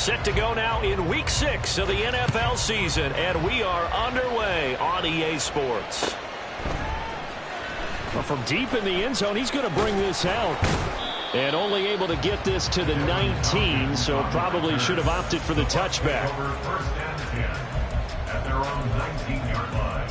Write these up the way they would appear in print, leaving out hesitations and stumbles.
Set to go now in Week 6 of the NFL season, and we are underway on EA Sports. Well, from deep in the end zone, he's going to bring this out. And only able to get this to the 19, so probably should have opted for the touchback. First and 10 at their own 19-yard line.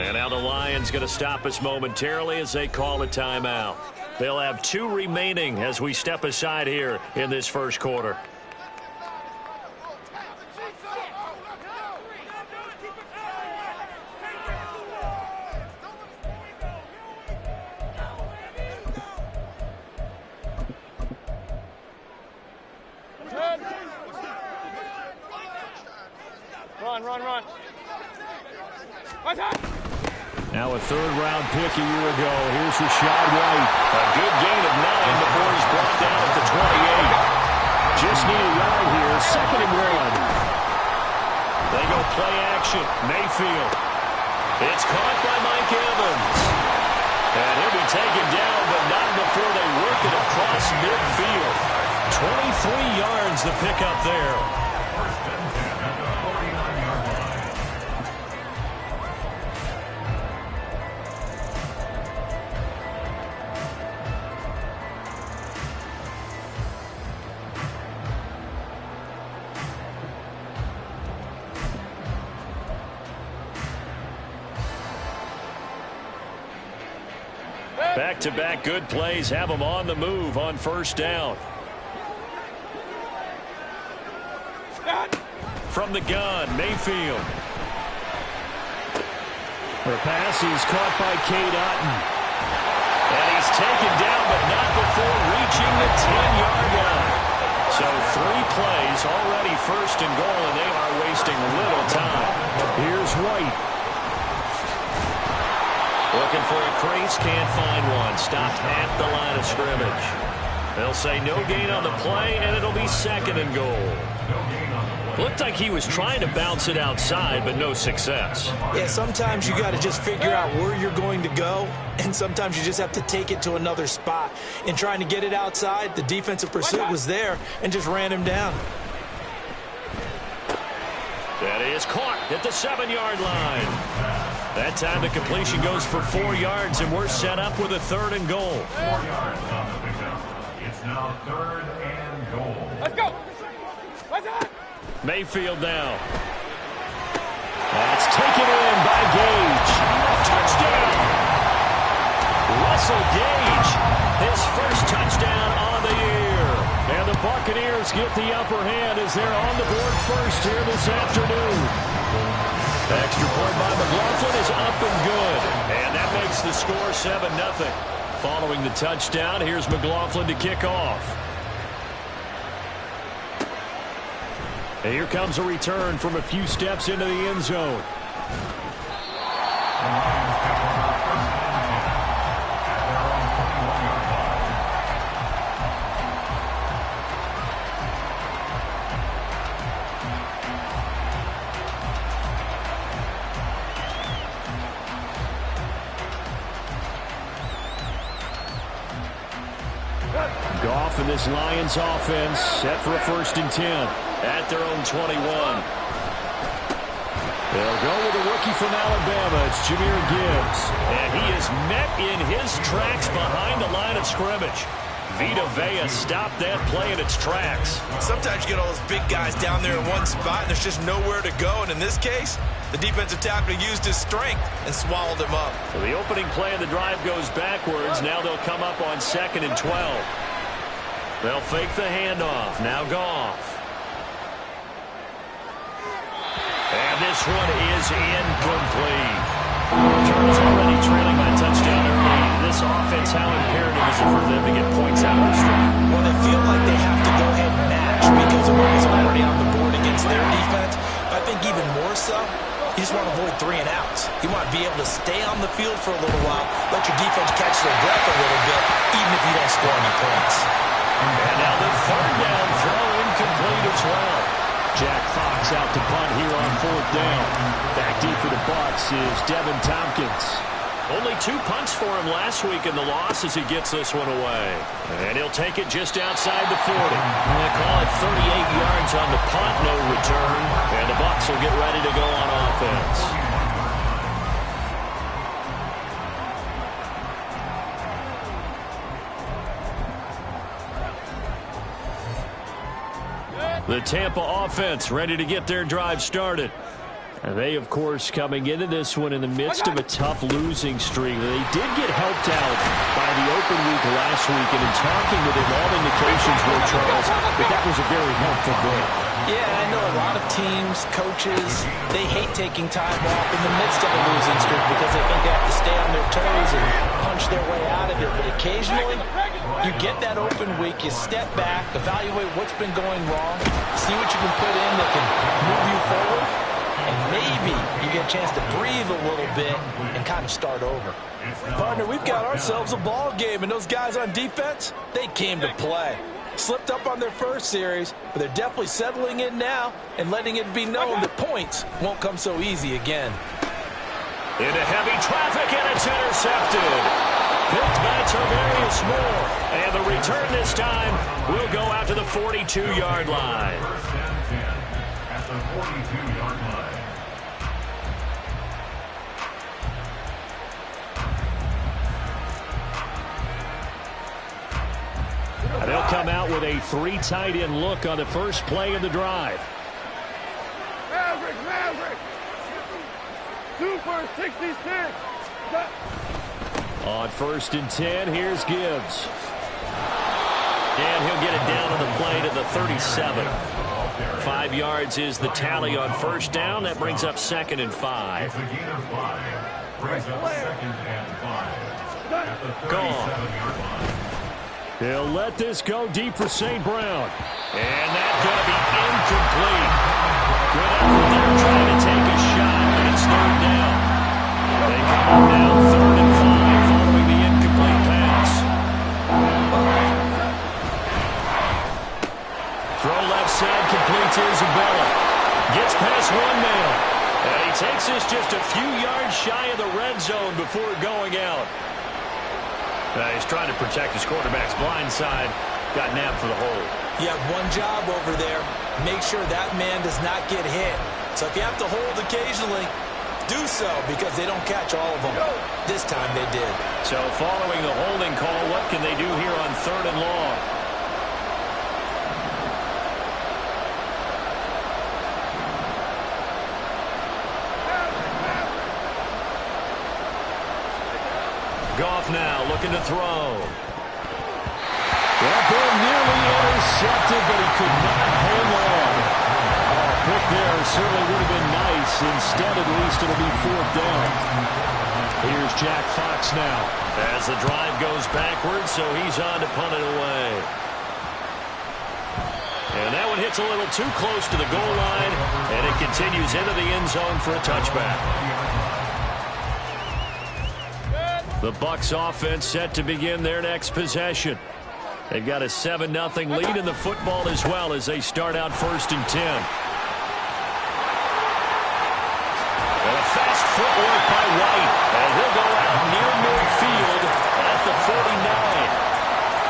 And now the Lions going to stop us momentarily as they call a timeout. They'll have 2 remaining as we step aside here in this first quarter. Run. Now a third-round pick a year ago. Here's Rashad White. A good gain of 9 before he's brought down at the 28. Just need a yard here. 2nd and 1. They go play action. Mayfield. It's caught by Mike Evans. And he'll be taken down, but not before they work it across midfield. 23 yards the pickup there. First and 10 at the 49-yard line. Back-to-back good plays have them on the move on first down. From the gun, Mayfield. The pass is caught by Cade Otton. And he's taken down, but not before reaching the 10-yard line. So 3 plays, already first and goal, and they are wasting little time. Here's White. Looking for a crease, can't find one. Stopped at the line of scrimmage. They'll say no gain on the play, and it'll be 2nd and goal. Looked like he was trying to bounce it outside, but no success. Yeah, sometimes you got to just figure out where you're going to go, and sometimes you just have to take it to another spot. In trying to get it outside, the defensive pursuit was there and just ran him down. That is caught at the 7-yard line. That time the completion goes for 4 yards, and we're set up with a 3rd and goal. 4 yards on the pickup. It's now 3rd and goal. Let's go. What's that? Mayfield now. That's taken in by Gage. Touchdown! Russell Gage, his first touchdown on the year. And the Buccaneers get the upper hand as they're on the board first here this afternoon. Extra point by McLaughlin is up and good. And that makes the score 7-0. Following the touchdown, here's McLaughlin to kick off. And here comes a return from a few steps into the end zone. Goff and this Lions offense set for a 1st and 10 at their own 21. They'll go with a rookie from Alabama. It's Jahmyr Gibbs. And he is met in his tracks behind the line of scrimmage. Vita Vea stopped that play in its tracks. Sometimes you get all those big guys down there in one spot, and there's just nowhere to go. And in this case, the defensive tackle used his strength and swallowed him up. So the opening play of the drive goes backwards. Now they'll come up on 2nd and 12. They'll fake the handoff. Now Goff. And this one is incomplete. Chargers already trailing by a touchdown early. This offense, how imperative is it for them to get points out of the street? Well, they feel like they have to go ahead and match because of what was already on the board against their defense. I think even more so, You just want to avoid 3 and outs. You want to be able to stay on the field for a little while, let your defense catch their breath a little bit, even if you don't score any points. And now the third down throw incomplete as well. Jack Fox out to punt here on 4th down. Back deep for the Bucs is Devin Tompkins. Only 2 punts for him last week in the loss as he gets this one away. And he'll take it just outside the 40. They call it 38 yards on the punt, no return. And the Bucs will get ready to go on offense. The Tampa offense ready to get their drive started. And they, of course, coming into this one in the midst of a tough losing streak. They did get helped out by the open week last week, and in talking with him, all indications were, Charles, that was a very helpful break. Yeah, I know a lot of teams, coaches, they hate taking time off in the midst of a losing streak because they think they have to stay on their toes and punch their way out of it. But occasionally, you get that open week, you step back, evaluate what's been going wrong, see what you can put in that can move you forward, and maybe you get a chance to breathe a little bit and kind of start over. Partner, we've got ourselves a ball game, and those guys on defense, they came to play. Slipped up on their first series, but they're definitely settling in now and letting it be known that points won't come so easy again. Into heavy traffic, and it's intercepted. Picked by Tavarius Moore. And the return this time will go out to the 42-yard line. At the 42-yard line. They'll come out with a 3 tight end look on the first play of the drive. Maverick. 2 for 66. On 1st and 10, here's Gibbs. And he'll get it down on the play to the 37. 5 yards is the tally on 1st down. That brings up 2nd and 5. It's a gain of 5. Brings up 2nd and 5. At the 37-yard line. He'll let this go deep for St. Brown. And that's going to be incomplete. Good effort there trying to take a shot, but it's 3rd down. They come up now 3rd and 5 following the incomplete pass. Throw left side, complete to Isabella. Gets past 1 man. And he takes this just a few yards shy of the red zone before going out. He's trying to protect his quarterback's blind side. Got nabbed for the hold. You have one job over there. Make sure that man does not get hit. So if you have to hold occasionally, do so because they don't catch all of them. This time they did. So following the holding call, what can they do here on 3rd and long? Goff now looking to throw. That ball nearly intercepted, but he could not hang on. Pick there certainly would have been nice. Instead, at least, it'll be 4th down. Here's Jack Fox now. As the drive goes backwards, so he's on to punt it away. And that one hits a little too close to the goal line, and it continues into the end zone for a touchback. The Bucs offense set to begin their next possession. They've got a 7-0 lead in the football as well as they start out 1st and 10. And a fast footwork by White. And he'll go out near midfield at the 49.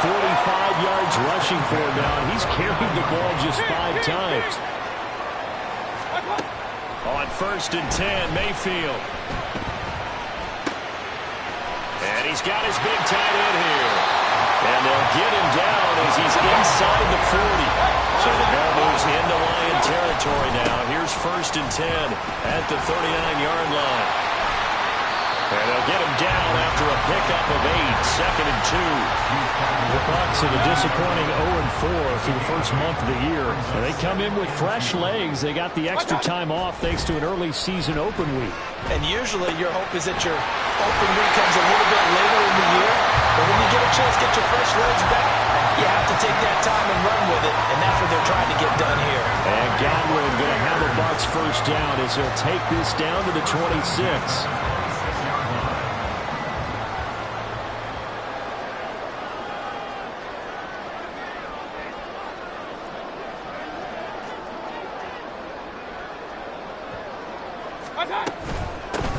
45 yards rushing for him now, and he's carried the ball just 5 times. On 1st and 10, Mayfield. And he's got his big tight end here. And they'll get him down as he's inside the 40. So the ball moves into Lion territory now. Here's 1st and 10 at the 39-yard line. And they'll get him down after a pickup of 8, 2nd and 2. The Bucs are the disappointing 0-4 through the first month of the year. And they come in with fresh legs. They got the extra time off thanks to an early season open week. And usually your hope is that your open week comes a little bit later in the year. But when you get a chance to get your fresh legs back, you have to take that time and run with it. And that's what they're trying to get done here. And Godwin going to have a Bucs 1st first down as he'll take this down to the 26.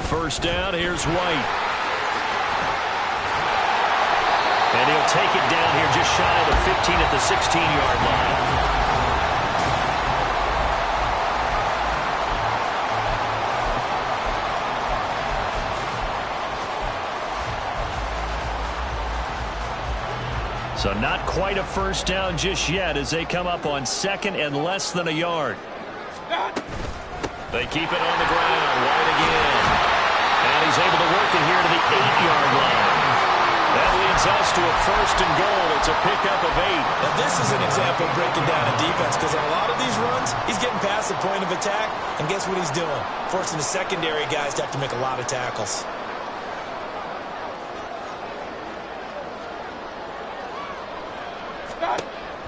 First down, here's White. And he'll take it down here just shy of the 15 at the 16-yard line. So not quite a first down just yet as they come up on second and less than a yard. They keep it on the ground. White again. And he's able to work it here to the 8-yard line. That leads us to a first and goal. It's a pickup of 8. Now this is an example of breaking down a defense because on a lot of these runs, he's getting past the point of attack. And guess what he's doing? Forcing the secondary guys to have to make a lot of tackles.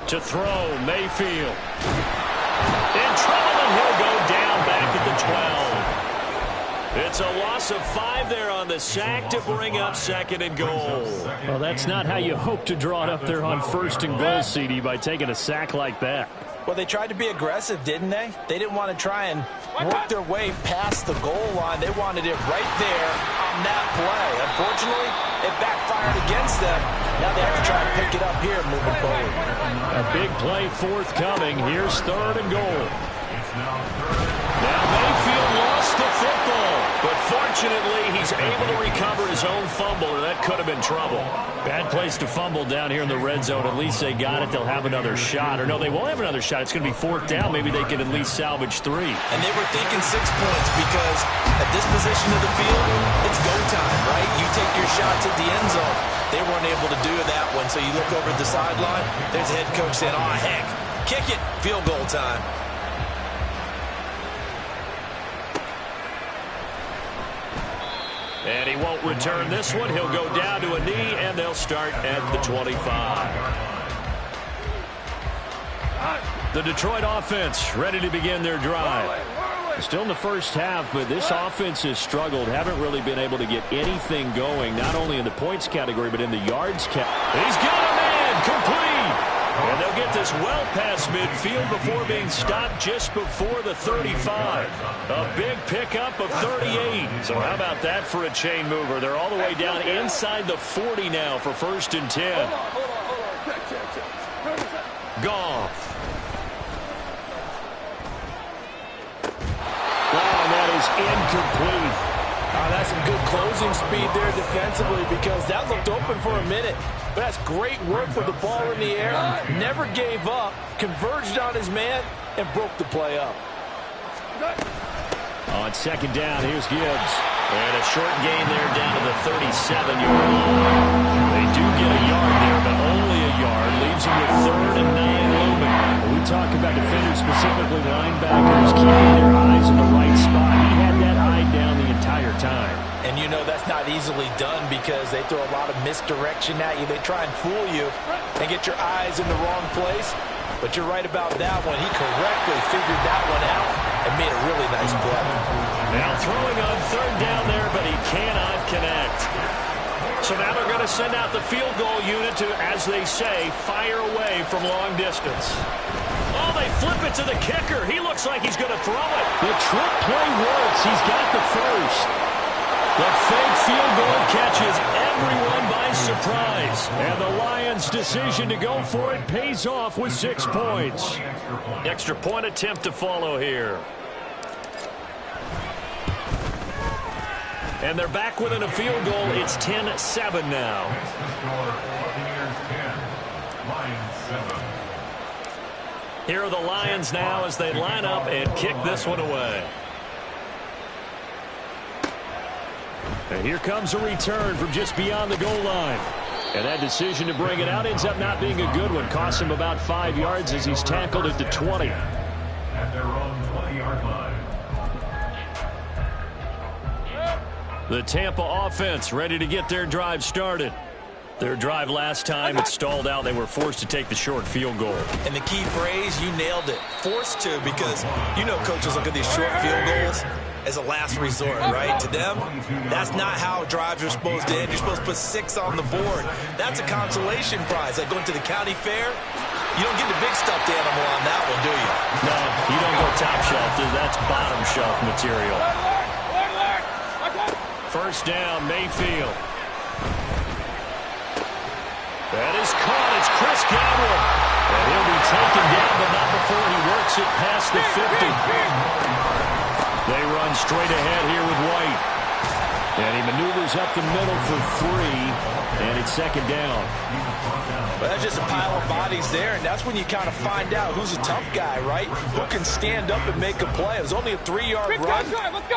To throw, Mayfield. In trouble, and he'll go down back at the 12. It's a loss of 5 there on the sack to bring up second and goal. Well, that's not how you hope to draw it up there on first and goal, CD, by taking a sack like that. Well, they tried to be aggressive, didn't they? They didn't want to try and work their way past the goal line. They wanted it right there on that play. Unfortunately, it backfired against them. Now they have to try and pick it up here moving forward. A big play forthcoming. Here's third and goal. Now Mayfield lost the football, but fortunately he's able to recover his own fumble, or that could have been trouble. Bad place to fumble down here in the red zone. At least they got it. They'll have another shot. Or no, they won't have another shot. It's going to be fourth down. Maybe they can at least salvage 3. And they were thinking 6 points because at this position of the field, it's go time, right? You take your shots at the end zone. They weren't able to do that one, so you look over at the sideline. There's the head coach saying, oh, heck, kick it, field goal time. And he won't return this one. He'll go down to a knee, and they'll start at the 25. The Detroit offense ready to begin their drive. Still in the first half, but this offense has struggled. Haven't really been able to get anything going, not only in the points category, but in the yards category. He's got a man, complete. And they'll get this well past midfield before being stopped just before the 35. A big pickup of 38. So how about that for a chain mover? They're all the way down inside the 40 now for first and 10. Goff. Wow, that is incomplete. That's some good closing speed there defensively because that looked open for a minute. But that's great work with the ball in the air. Never gave up, converged on his man, and broke the play up. On second down, here's Gibbs. And a short gain there down to the 37-yard line. They do get a yard there, but only a yard. Leaves him with 3rd and 9 looming. When we talk about defenders, specifically linebackers, keeping their eyes in the right spot. He had that eye down the entire time. And you know that's not easily done because they throw a lot of misdirection at you. They try and fool you and get your eyes in the wrong place. But you're right about that one. He correctly figured that one out and made a really nice play. Now throwing on 3rd down there, but he cannot connect. So now they're going to send out the field goal unit to, as they say, fire away from long distance. Oh, they flip it to the kicker. He looks like he's going to throw it. The trick play works. He's got the first. The fake field goal catches everyone by surprise. And the Lions' decision to go for it pays off with 6 points. Extra point attempt to follow here. And they're back within a field goal. It's 10-7 now. Here are the Lions now as they line up and kick this one away. And here comes a return from just beyond the goal line. And that decision to bring it out ends up not being a good one. Costs him about 5 yards as he's tackled at the 20. At their own 20-yard line. The Tampa offense ready to get their drive started. Their drive last time, it stalled out. They were forced to take the short field goal. And the key phrase, you nailed it, forced to, because you know coaches look at these short field goals as a last resort, right? To them, that's not how drives are supposed to end. You're supposed to put 6 on the board. That's a consolation prize. Like going to the county fair, you don't get the big stuffed animal on that one, do you? No, you don't go top shelf. That's bottom shelf material. First down, Mayfield. That is caught. It's Chris Godwin. And he'll be taken down, but not before he works it past the 50. They run straight ahead here with White. And he maneuvers up the middle for 3, and it's second down. Well, that's just a pile of bodies there, and that's when you kind of find out who's a tough guy, right? Who can stand up and make a play. It was only a 3-yard run,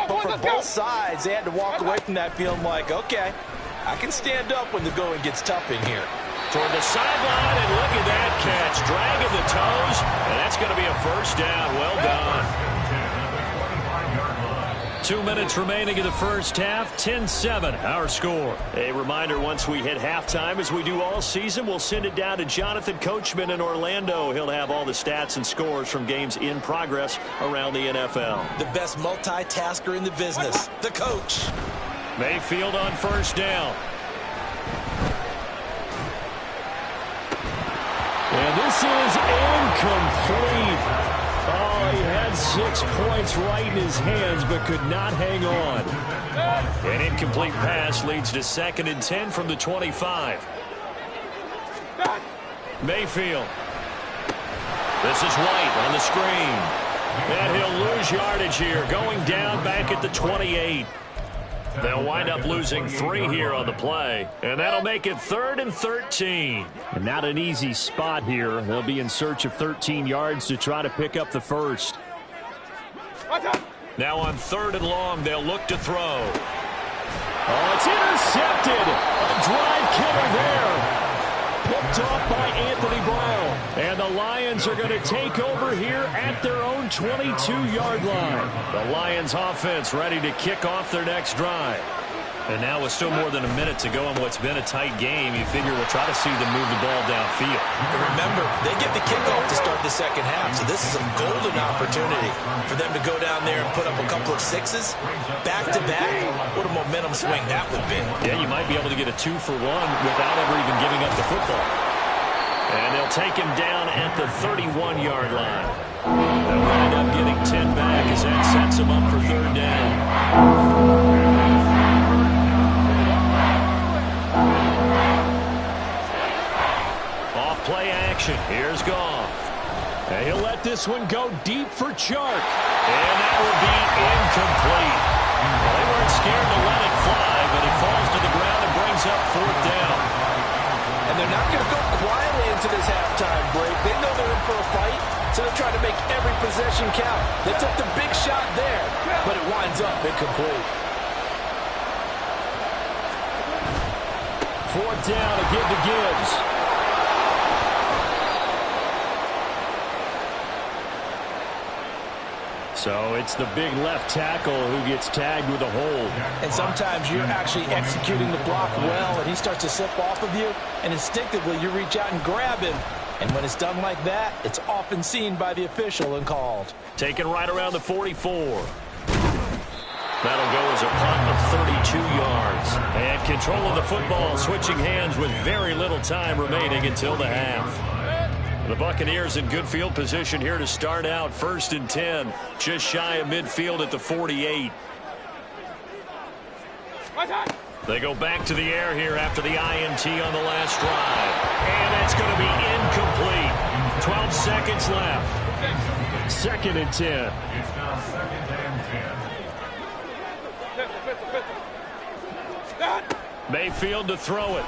but for both sides, they had to walk away from that feeling like, okay, I can stand up when the going gets tough in here. Toward the sideline, and look at that catch. Dragging the toes, and that's going to be a first down. Well done. 2 minutes remaining in the first half, 10-7, our score. A reminder, once we hit halftime, as we do all season, we'll send it down to Jonathan Coachman in Orlando. He'll have all the stats and scores from games in progress around the NFL. The best multitasker in the business, the coach. Mayfield on first down. And this is incomplete. Oh, he had 6 points right in his hands, but could not hang on. An incomplete pass leads to 2nd and 10 from the 25. Mayfield. This is White on the screen. And he'll lose yardage here, going down back at the 28. They'll wind up losing 3 here on the play, and that'll make it 3rd and 13. And not an easy spot here. They'll be in search of 13 yards to try to pick up the first. Now on 3rd and long, they'll look to throw. Oh, it's intercepted. A drive killer there. Picked off by Anthony Brown. And the Lions are going to take over here at their own 22-yard line. The Lions offense ready to kick off their next drive. And now with still more than a minute to go in what's been a tight game, you figure we'll try to see them move the ball downfield. And remember, they get the kickoff to start the second half, so this is a golden opportunity for them to go down there and put up a couple of 6s back-to-back. What a momentum swing that would be. Yeah, you might be able to get a 2-for-1 without ever even giving up the football. And they'll take him down at the 31-yard line. They'll wind up getting 10 back as that sets him up for 3rd down. Play action. Here's Goff. And he'll let this one go deep for Chark. And that will be incomplete. Well, they weren't scared to let it fly, but it falls to the ground and brings up 4th down. And they're not going to go quietly into this halftime break. They know they're in for a fight, so they're trying to make every possession count. They took the big shot there, but it winds up incomplete. 4th down to give to Gibbs. So it's the big left tackle who gets tagged with a hold. And sometimes you're actually executing the block well, and he starts to slip off of you, and instinctively you reach out and grab him. And when it's done like that, it's often seen by the official and called. Taken right around the 44. That'll go as a punt of 32 yards. And control of the football, switching hands with very little time remaining until the half. The Buccaneers in good field position here to start out. 1st and 10, just shy of midfield at the 48. They go back to the air here after the INT on the last drive. And it's going to be incomplete. 12 seconds left. 2nd and 10. It's now 2nd and 10. Mayfield to throw it.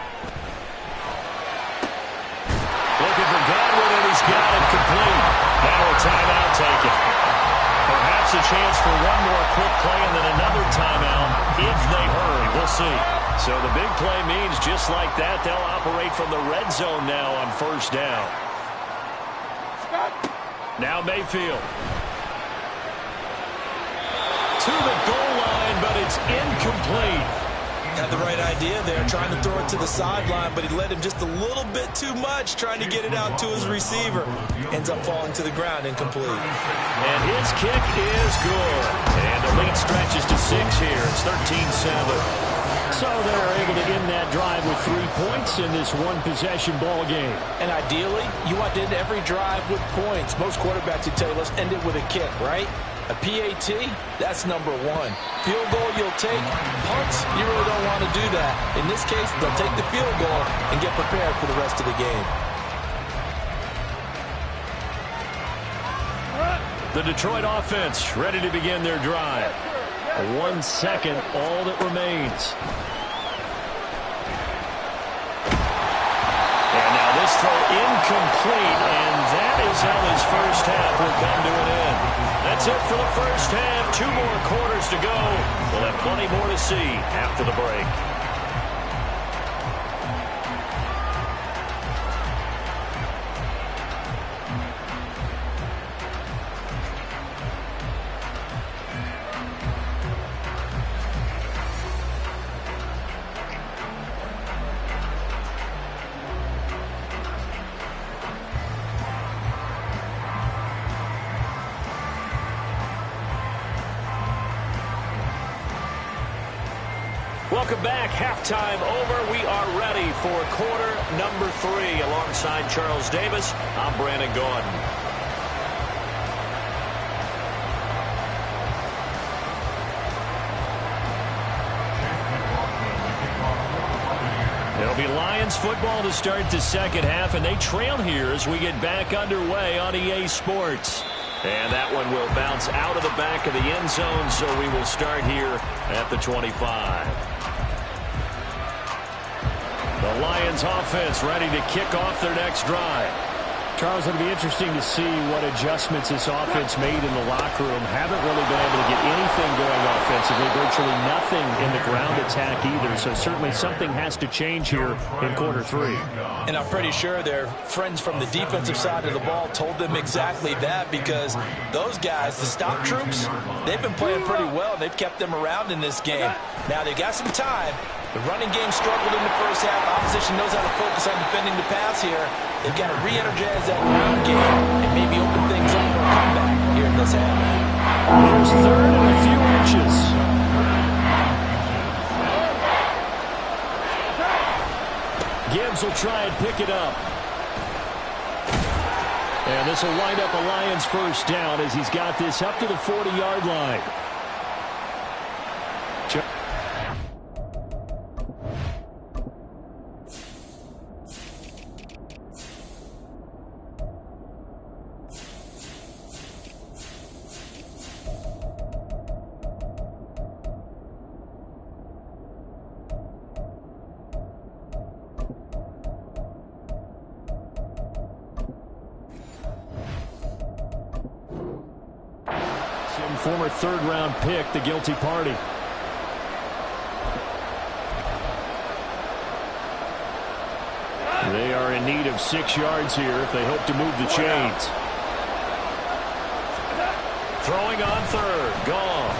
Looking for Godwin, and he's got it complete. Now a timeout taken. Perhaps a chance for one more quick play and then another timeout if they hurry. We'll see. So the big play means just like that, they'll operate from the red zone now on 1st down. Now Mayfield. To the goal line, but it's incomplete. Had the right idea there, trying to throw it to the sideline, but he led him just a little bit too much, trying to get it out to his receiver. Ends up falling to the ground, incomplete. And his kick is good. And the lead stretches to 6 here. It's 13-7. So they're able to end that drive with 3 points in this one-possession ball game. And ideally, you want to end every drive with points. Most quarterbacks would tell you, let's end it with a kick, right? A PAT, that's number 1. Field goal you'll take. Punts, you really don't want to do that. In this case, they'll take the field goal and get prepared for the rest of the game. The Detroit offense ready to begin their drive. 1 second, all that remains. And now this throw incomplete, and that is how his first half will come to an end. That's it for the first half. 2 more quarters to go. We'll have plenty more to see after the break. Welcome back. Halftime over. We are ready for quarter number 3. Alongside Charles Davis, I'm Brandon Gordon. It'll be Lions football to start the second half, and they trail here as we get back underway on EA Sports. And that one will bounce out of the back of the end zone, so we will start here at the 25. The Lions offense ready to kick off their next drive. Charles, it'll be interesting to see what adjustments this offense made in the locker room. Haven't really been able to get anything going offensively, virtually nothing in the ground attack either. So certainly something has to change here in quarter 3. And I'm pretty sure their friends from the defensive side of the ball told them exactly that, because those guys, the stop troops, they've been playing pretty well. They've kept them around in this game. Now they've got some time. The running game struggled in the first half. Opposition knows how to focus on defending the pass here. They've got to re-energize that ground game and maybe open things up for a comeback here in this half. Here's 3rd and a few inches. Gibbs will try and pick it up. And this will wind up a Lions first down as he's got this up to the 40-yard line. Former 3rd-round pick, the guilty party. They are in need of 6 yards here if they hope to move the chains. Throwing on 3rd. Goff.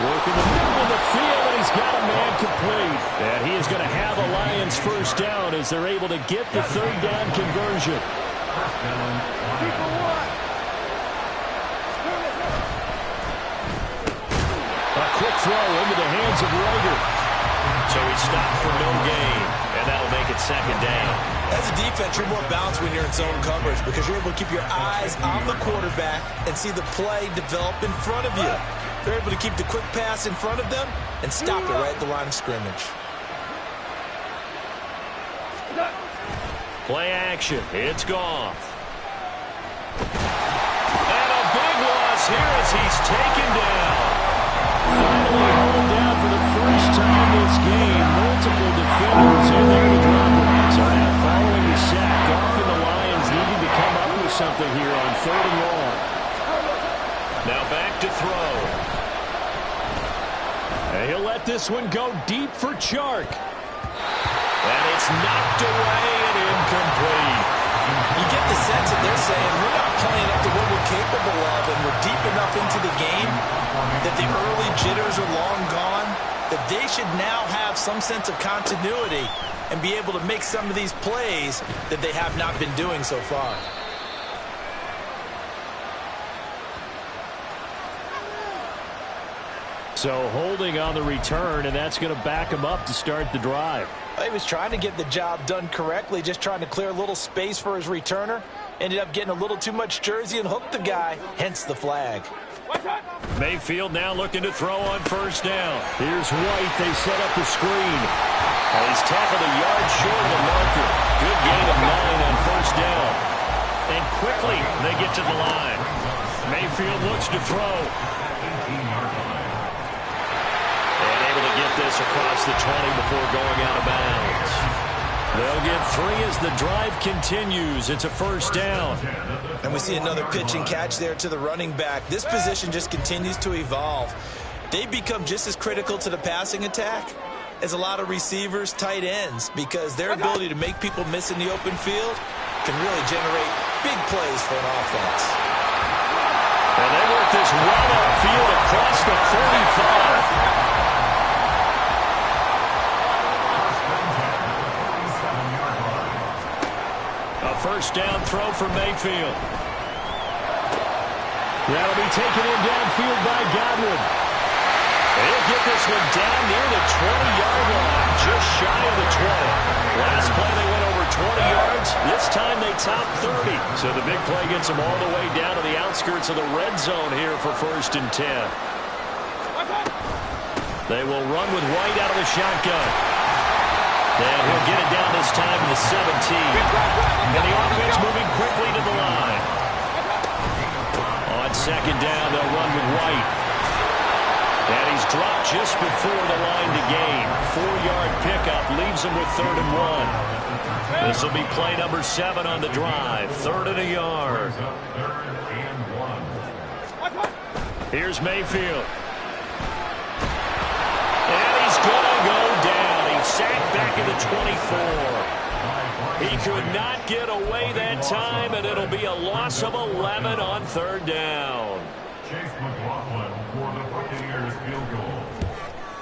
Working the middle of the field, and he's got a man complete. And he is going to have a Lions first down as they're able to get the 3rd down conversion. Quick throw into the hands of Rager. So he stopped for no gain, and that'll make it 2nd down. As a defense, you're more balanced when you're in zone coverage because you're able to keep your eyes on the quarterback and see the play develop in front of you. They're able to keep the quick pass in front of them and stop it right at the line of scrimmage. Play action. It's Goff. And a big loss here as he's taken down. Finally hauled down for the first time this game. Multiple defenders in there to drop him. So now following the sack, Goff and the Lions needing to come up with something here on 3rd and long. Now back to throw. And he'll let this one go deep for Chark. And it's knocked away and incomplete. You get the sense that they're saying we're not playing up to what we're capable of, and we're deep enough into the game that the early jitters are long gone. that they should now have some sense of continuity and be able to make some of these plays that they have not been doing so far. So holding on the return, and that's going to back him up to start the drive. He was trying to get the job done correctly, just trying to clear a little space for his returner. Ended up getting a little too much jersey and hooked the guy, hence the flag. Mayfield now looking to throw on first down. Here's White. They set up the screen. And he's tackled a yard short of the marker. Good gain of 9 on first down. And quickly they get to the line. Mayfield looks to throw. And able to get this across the 20 before going out of bounds. They'll get 3 as the drive continues. It's a first down. And we see another pitch and catch there to the running back. This position just continues to evolve. They become just as critical to the passing attack as a lot of receivers, tight ends, because their ability to make people miss in the open field can really generate big plays for an offense. And they work this well upfield across the 45. First down throw for Mayfield. That'll be taken in downfield by Godwin. He'll get this one down near the 20-yard line, just shy of the 20. Last play they went over 20 yards. This time they top 30. So the big play gets them all the way down to the outskirts of the red zone here for first and 10. They will run with White out of the shotgun. And he'll get it down this time to the 17. And the offense moving quickly to the line. On second down, they'll run with White. And he's dropped just before the line to gain. 4-yard pickup leaves him with 3rd and 1. This will be play number 7 on the drive. 3rd and a yard. Here's Mayfield. And he's going to go down. Sacked back at the 24. He could not get away that time, and it'll be a loss of 11 on 3rd down. Chase McLaughlin for the Buccaneers field goal.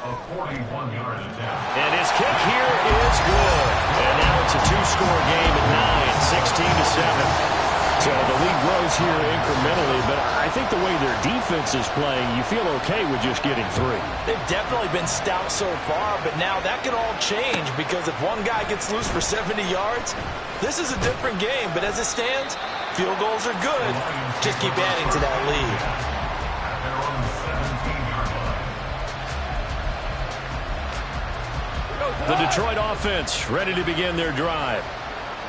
A 41-yard attempt. And his kick here is good. And now it's a 2-score game at 9, 16-7. So the lead grows here incrementally, but I think the way their defense is playing, you feel okay with just getting 3. They've definitely been stout so far, but now that could all change because if one guy gets loose for 70 yards, this is a different game. But as it stands, field goals are good. Just keep adding to that lead. The Detroit offense ready to begin their drive.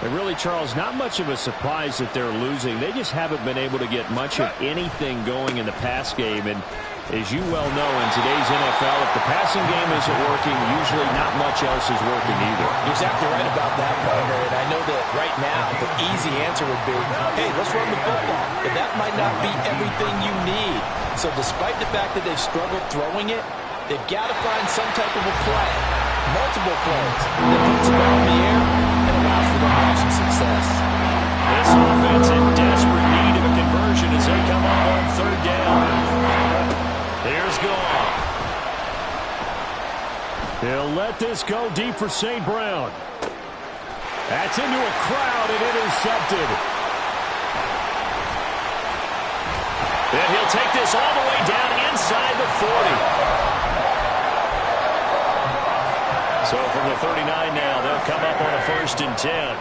And really, Charles, not much of a surprise that they're losing. They just haven't been able to get much of anything going in the pass game. And as you well know, in today's NFL, if the passing game isn't working, usually not much else is working either. You're exactly right about that, partner. And I know that right now the easy answer would be, hey, let's run the football. But that might not be everything you need. So despite the fact that they've struggled throwing it, they've got to find some type of a play, multiple plays, that puts the ball in the air and allows for them to have some success. This offense in desperate need of a conversion as they come up on 3rd down. Here's Goff. He'll let this go deep for St. Brown. That's into a crowd and intercepted. And he'll take this all the way down inside the 40. So from the 39 now, they'll come up on a 1st and 10.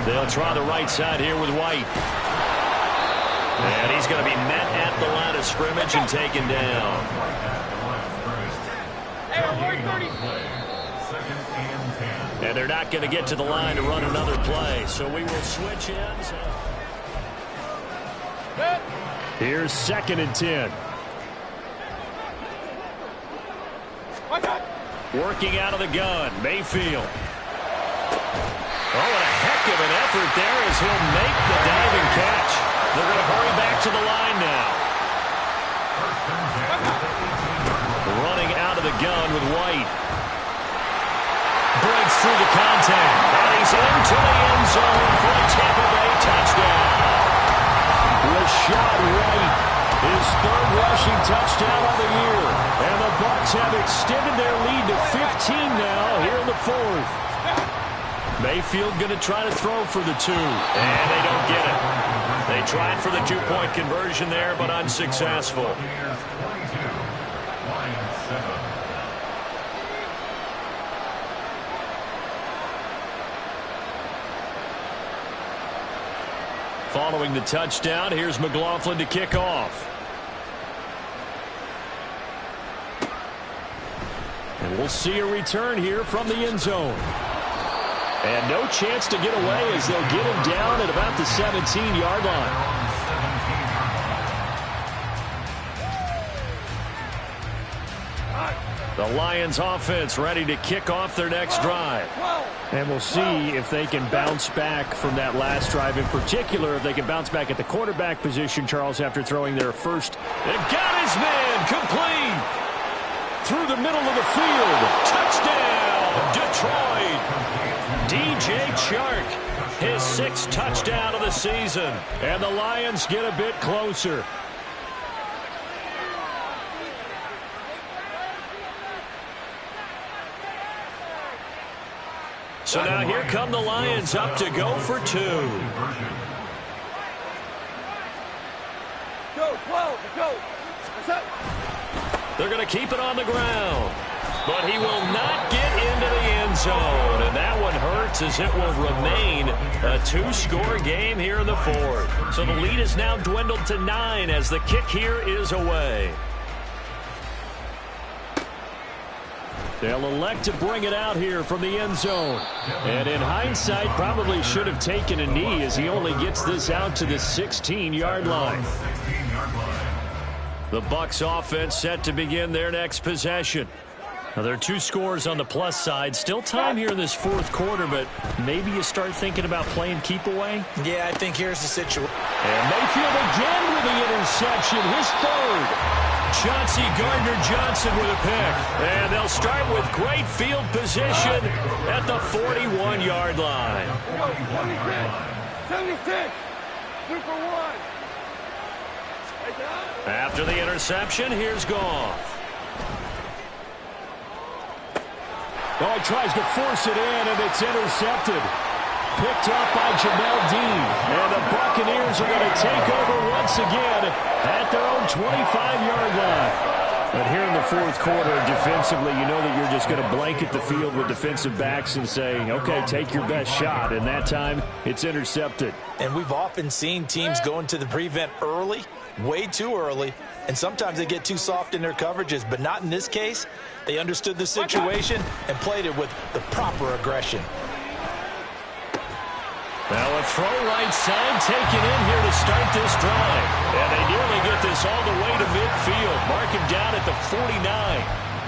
They'll try the right side here with White. And he's going to be met at the line of scrimmage and taken down. And they're not going to get to the line to run another play. So we will switch ends. Here's 2nd and 10. Working out of the gun, Mayfield. Oh, and a heck of an effort there as he'll make the diving catch. They're going to hurry back to the line now. Running out of the gun with White. Breaks through the contact. And he's into the end zone for a Tampa Bay touchdown. Rashad White, his 3rd rushing touchdown fourth. Mayfield going to try to throw for the 2. And they don't get it. They tried for the 2-point conversion there, but unsuccessful. Following the touchdown, here's McLaughlin to kick off. And we'll see a return here from the end zone. And no chance to get away as they'll get him down at about the 17-yard line. The Lions offense ready to kick off their next drive. And we'll see if they can bounce back from that last drive. In particular, if they can bounce back at the quarterback position, Charles, after throwing their first. They've got his man complete through the middle of the field. Touchdown, Detroit. DJ Chark, his 6th touchdown of the season. And the Lions get a bit closer. So now here come the Lions up to go for 2. Go, 12, go. They're going to keep it on the ground. But he will not get into the end zone. And that one hurts as it will remain a 2-score game here in the 4th. So the lead is now dwindled to 9 as the kick here is away. They'll elect to bring it out here from the end zone. And in hindsight, probably should have taken a knee as he only gets this out to the 16-yard line. The Bucs offense set to begin their next possession. Now, there are 2 scores on the plus side. Still time here in this 4th quarter, but maybe you start thinking about playing keep away. Yeah, I think here's the situation. And Mayfield again with the interception, his 3rd. Chauncey Gardner-Johnson with a pick. And they'll start with great field position at the 41-yard line. 76, Super 1. After the interception, here's Goff. Oh, he tries to force it in, and it's intercepted. Picked up by Jamel Dean. And the Buccaneers are going to take over once again at their own 25-yard line. But here in the 4th quarter, defensively, you know that you're just going to blanket the field with defensive backs and say, okay, take your best shot. And that time, it's intercepted. And we've often seen teams go into the prevent early, way too early, and sometimes they get too soft in their coverages, but not in this case. They understood the situation and played it with the proper aggression. Now a throw right side taken in here to start this drive. And they nearly get this all the way to midfield. Mark him down at the 49.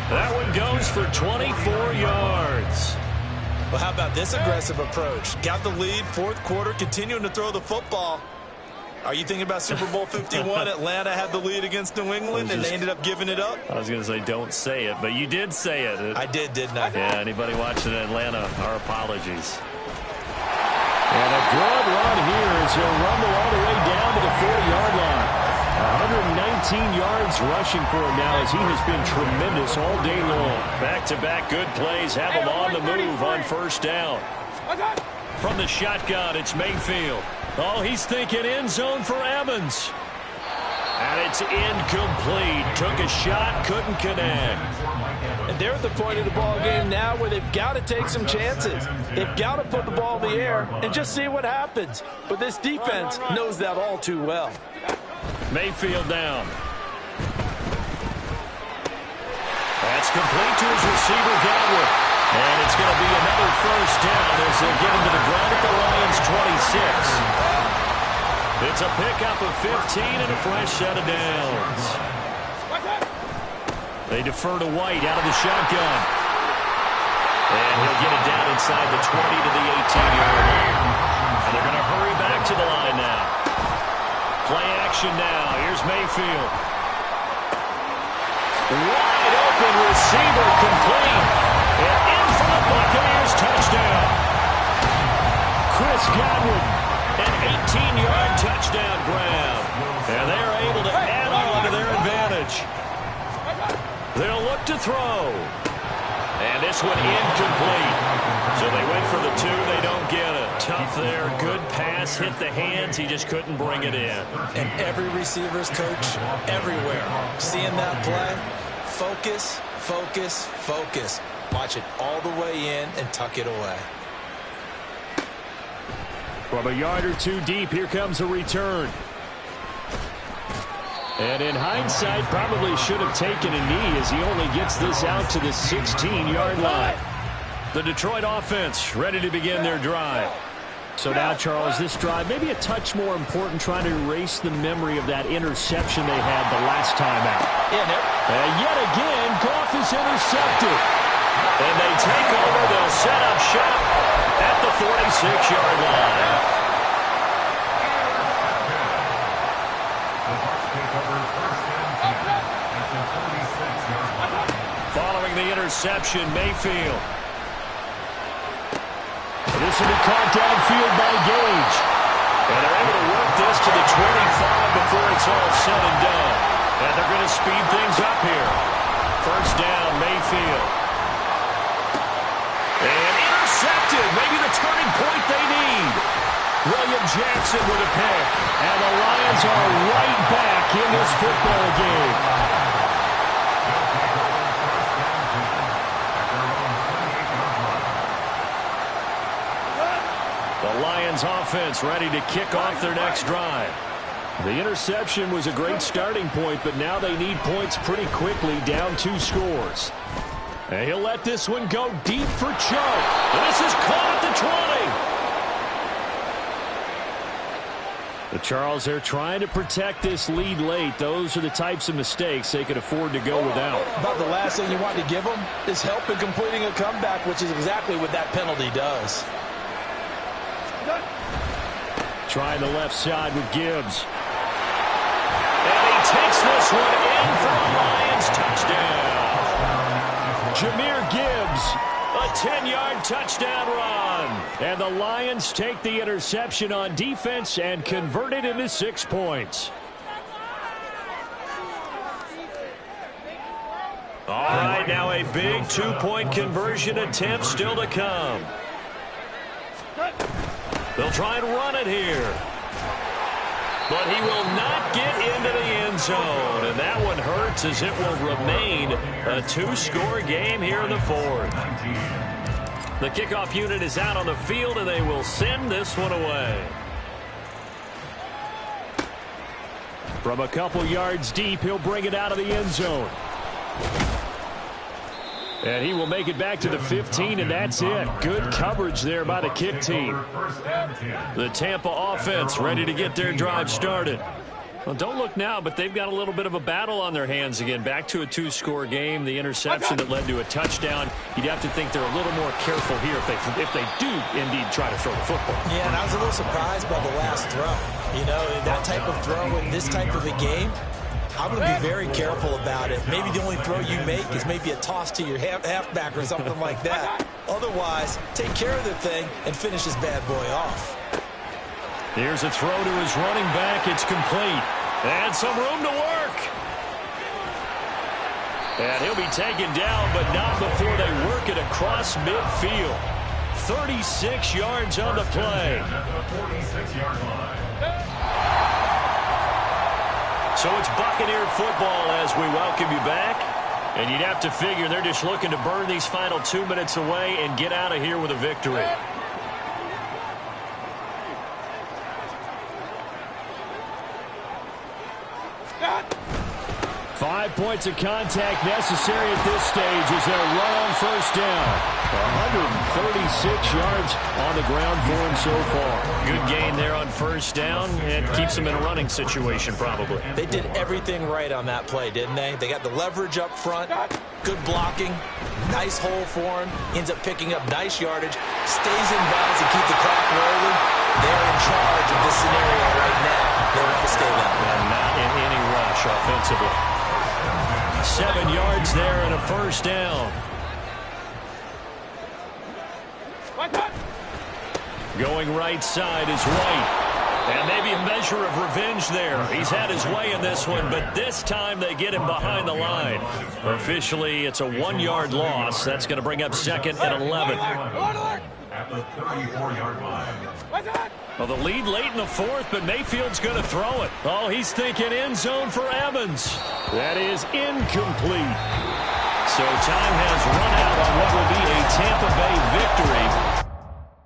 That one goes for 24 yards. Well, how about this aggressive approach? Got the lead, 4th quarter, continuing to throw the football. Are you thinking about Super Bowl 51? Atlanta had the lead against New England, and they ended up giving it up? I was going to say don't say it, but you did say it. I did, didn't I? Yeah, anybody watching Atlanta, our apologies. And a good run here as he'll rumble all the way down to the 40-yard line. 119 yards rushing for him now as he has been tremendous all day long. Back-to-back good plays have him on the move on 1st down. From the shotgun, it's Mayfield. Oh, he's thinking end zone for Evans. And it's incomplete. Took a shot, couldn't connect. And they're at the point of the ball game now where they've got to take some chances. They've got to put the ball in the air and just see what happens. But this defense knows that all too well. Mayfield down. That's complete to his receiver, Godwin. And it's going to be another 1st down as they'll get him to the ground at the Lions' 26. It's a pickup of 15 and a fresh set of downs. They defer to White out of the shotgun. And he'll get it down inside the 20 to the 18-yard line. And they're going to hurry back to the line now. Play action now. Here's Mayfield. Wide open receiver complete. And in for the Buccaneers touchdown. Chris Godwin, an 18-yard touchdown grab. And they're able to add on to their advantage. They'll look to throw. And this one incomplete. So they went for the 2. They don't get it. Tough there. Good pass. Hit the hands. He just couldn't bring it in. And every receiver's coach everywhere. Seeing that play, focus, focus, focus. Watch it all the way in and tuck it away. From a yard or 2 deep, here comes a return. And in hindsight, probably should have taken a knee as he only gets this out to the 16-yard line. The Detroit offense ready to begin their drive. So now, Charles, this drive maybe a touch more important, trying to erase the memory of that interception they had the last time out. And yet again, Goff is intercepted. And they take over. They'll set up shop at the 46-yard line. Following the interception, Mayfield. This will be caught downfield by Gage. And they're able to work this to the 25 before it's all said and done. And they're going to speed things up here. First down, Mayfield. And intercepted. Maybe the turning point they need. William Jackson with a pick. And the Lions are right back in this football game. The Lions offense ready to kick off their next drive. The interception was a great starting point, but now they need points pretty quickly, down 2 scores. And he'll let this one go deep for Chuck. This is caught at the 20. But Charles, they're trying to protect this lead late. Those are the types of mistakes they could afford to go without. About the last thing you want to give them is help in completing a comeback, which is exactly what that penalty does. Trying the left side with Gibbs. And he takes this one in for a Lions touchdown. Jahmyr Gibbs. A 10-yard touchdown run. And the Lions take the interception on defense and convert it into 6 points. All right, now a big 2-point conversion attempt still to come. They'll try and run it here. But he will not get into the end zone. And that one hurts as it will remain a 2-score game here in the 4th. The kickoff unit is out on the field, and they will send this one away. From a couple yards deep, he'll bring it out of the end zone. And he will make it back to the 15, and that's it. Good coverage there by the kick team. The Tampa offense ready to get their drive started. Well, don't look now, but they've got a little bit of a battle on their hands again. Back to a 2-score game. The interception that led to a touchdown. You'd have to think they're a little more careful here if they do indeed try to throw the football. Yeah, and I was a little surprised by the last throw. You know, that type of throw in this type of a game, I'm going to be very careful about it. Maybe the only throw you make is maybe a toss to your halfback or something like that. Otherwise, take care of the thing and finish this bad boy off. Here's a throw to his running back. It's complete. And some room to work. And he'll be taken down, but not before they work it across midfield. 36 yards on the play. So it's Buccaneer football as we welcome you back. And you'd have to figure they're just looking to burn these final 2 minutes away and get out of here with a victory. 5 points of contact necessary at this stage as they'll run on first down. 136 yards on the ground for him so far. Good gain there on first down and keeps them in a running situation probably. They did everything right on that play, didn't they? They got the leverage up front, good blocking, nice hole for him, ends up picking up nice yardage, stays in bounds to keep the clock rolling. They're in charge of this scenario right now. They want to stay that way. And not in any rush offensively. 7 yards there and a first down. Going right side is White. And maybe a measure of revenge there. He's had his way in this one, but this time they get him behind the line. Officially, it's a 1-yard loss. That's going to bring up 2nd and 11. At the 34-yard line. Well, the lead late in the 4th, but Mayfield's going to throw it. Oh, he's thinking end zone for Evans. That is incomplete. So time has run out on what will be a Tampa Bay victory.